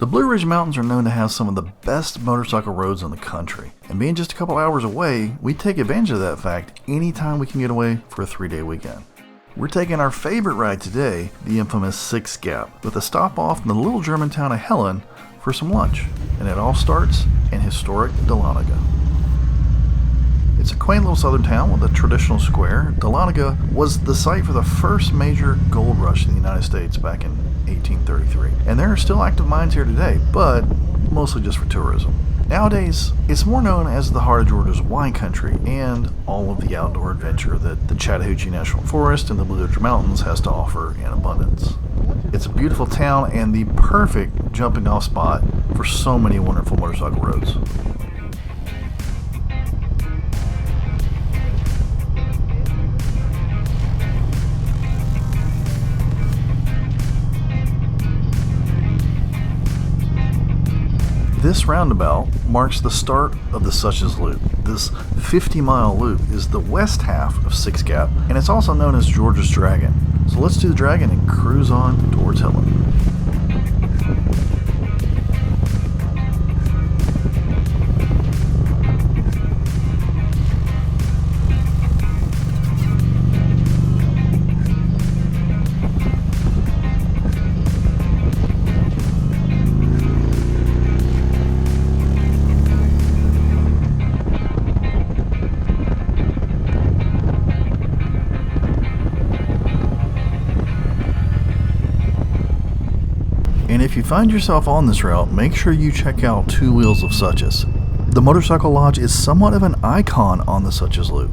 The Blue Ridge Mountains are known to have some of the best motorcycle roads in the country, and being just a couple hours away, we take advantage of that fact anytime we can get away for a 3-day weekend. We're taking our favorite ride today, the infamous Six Gap, with a stop off in the little German town of Helen for some lunch, and it all starts in historic Dahlonega. It's a quaint little southern town with a traditional square. Dahlonega was the site for the first major gold rush in the United States back in 1833, and there are still active mines here today, but mostly just for tourism. Nowadays, it's more known as the heart of Georgia's wine country and all of the outdoor adventure that the Chattahoochee National Forest and the Blue Ridge Mountains has to offer in abundance. It's a beautiful town and the perfect jumping off spot for so many wonderful motorcycle roads. This roundabout marks the start of the Suches Loop. This 50-mile loop is the west half of Six Gap, and it's also known as Georgia's Dragon. So let's do the Dragon and cruise on towards Helen. And if you find yourself on this route, make sure you check out Two Wheels of Suches. The Motorcycle Lodge is somewhat of an icon on the Suches Loop.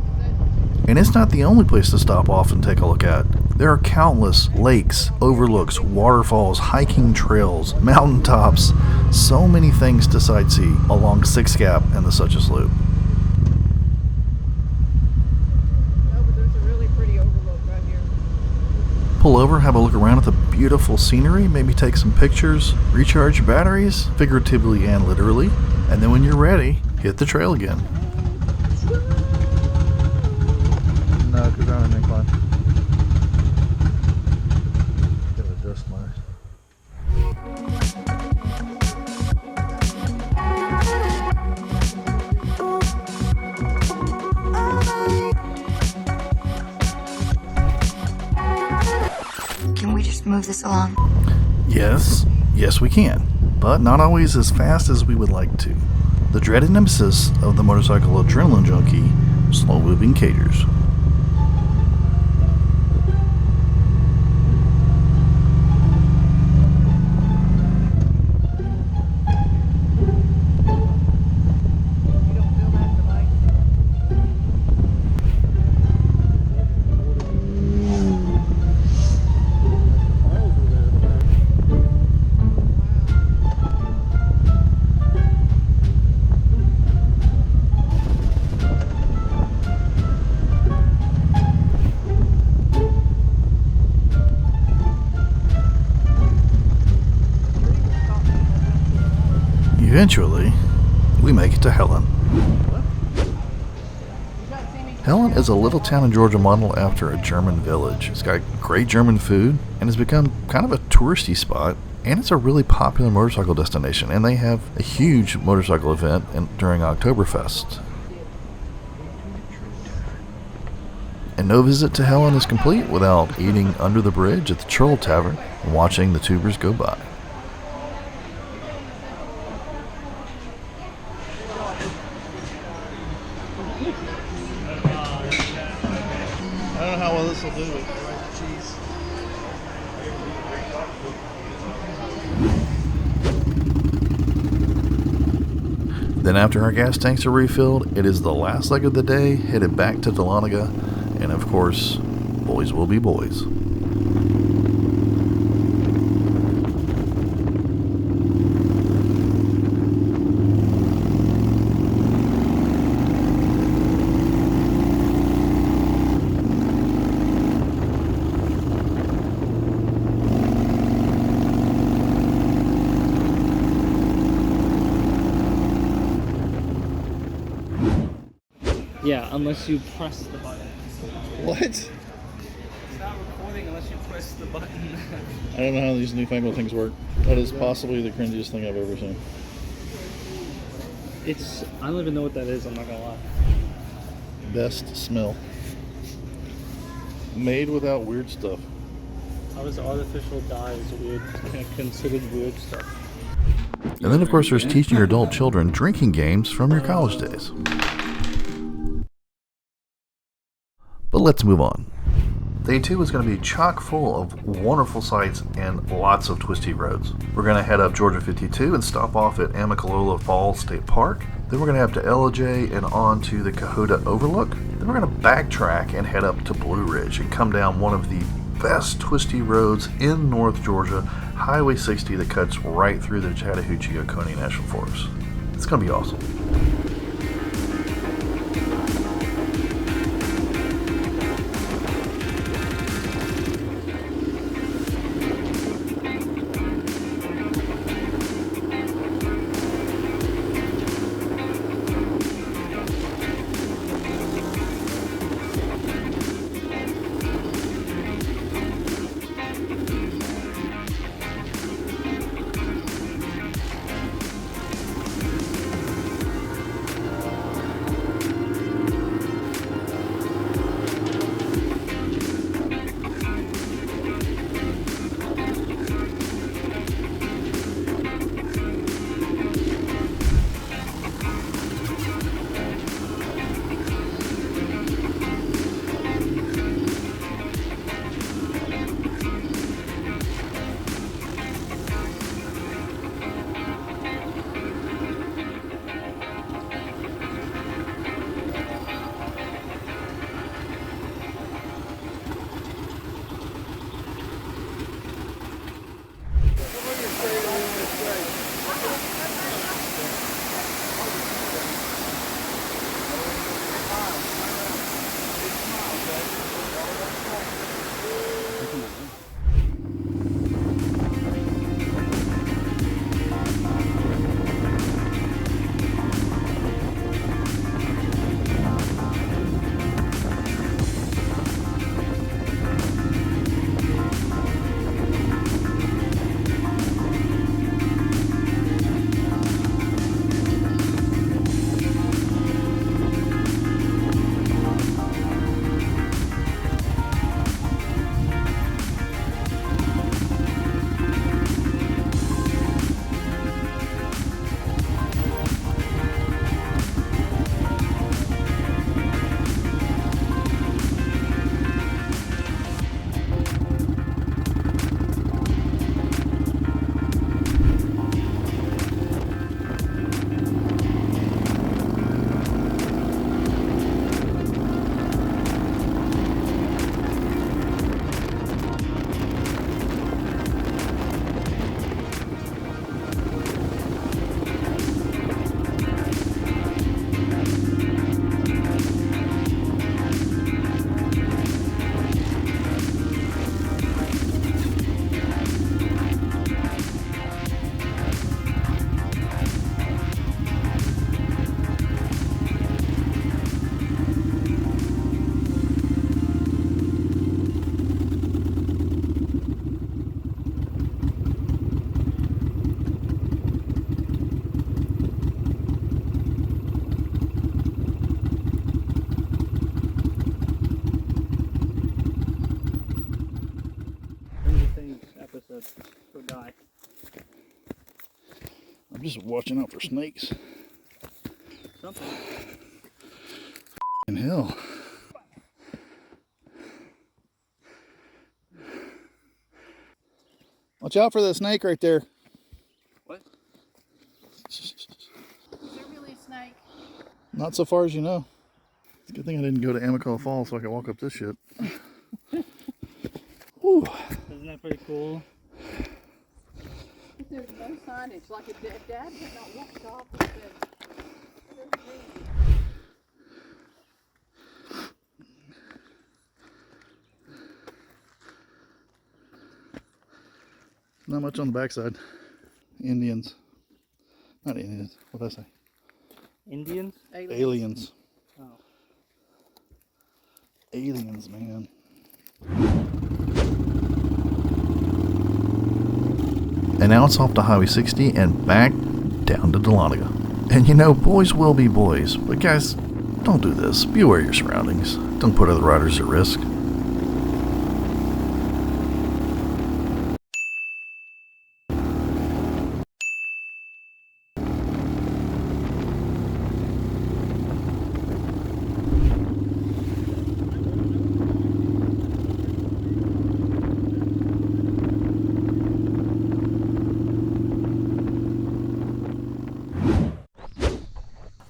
And it's not the only place to stop off and take a look at. There are countless lakes, overlooks, waterfalls, hiking trails, mountaintops, so many things to sightsee along Six Gap and the Suches Loop. Pull over, have a look around at the beautiful scenery, maybe take some pictures, recharge your batteries, figuratively and literally, and then when you're ready, hit the trail again. No, because I'm on an incline. Gotta adjust my... Move this along. Yes we can, but not always as fast as we would like to. The dreaded nemesis of the motorcycle adrenaline junkie, slow-moving cagers. Eventually, we make it to Helen. Helen is a little town in Georgia modeled after a German village. It's got great German food and has become kind of a touristy spot, and it's a really popular motorcycle destination, and they have a huge motorcycle event during Oktoberfest. And no visit to Helen is complete without eating under the bridge at the Churl Tavern and watching the tubers go by. I don't know how well this will do with the cheese. Then after our gas tanks are refilled, it is the last leg of the day, headed back to Dahlonega, and of course, boys will be boys. Yeah, unless you press the button. What? It's not recording unless you press press the button. I don't know how these newfangled things work. That is possibly the cringiest thing I've ever seen. I don't even know what that is, I'm not gonna lie. Best smell. Made without weird stuff. How is artificial dyes weird, considered weird stuff? And then, of course, there's teaching your adult children drinking games from your college days. But let's move on. Day 2 is going to be chock full of wonderful sights and lots of twisty roads. We're going to head up Georgia 52 and stop off at Amicolola Falls State Park. Then we're going to head up to LJ and on to the Cohutta Overlook. Then we're going to backtrack and head up to Blue Ridge and come down one of the best twisty roads in North Georgia, Highway 60, that cuts right through the Chattahoochee-Oconee National Forest. It's going to be awesome. I'm just watching out for snakes. Something. In hell. Watch out for that snake right there. What? Is there really a snake? Not so far as you know. It's a good thing I didn't go to Amicolola Falls so I could walk up this shit. Whew. Isn't that pretty cool? But there's no signage. Like if Dad had not walked off and said, "There's me." Not much on the backside. Indians. Not Indians. What did I say? Indians? Aliens. Oh. Aliens, man. And now it's off to Highway 60 and back down to Dahlonega. And you know, boys will be boys, but guys, don't do this. Be aware of your surroundings. Don't put other riders at risk.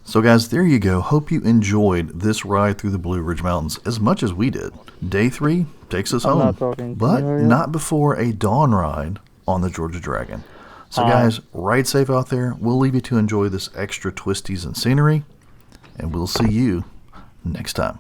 So guys, there you go. Hope you enjoyed this ride through the Blue Ridge Mountains as much as we did. Day 3 takes us home, but not before a dawn ride on the Georgia Dragon. So guys, ride safe out there. We'll leave you to enjoy this extra twisties and scenery, and we'll see you next time.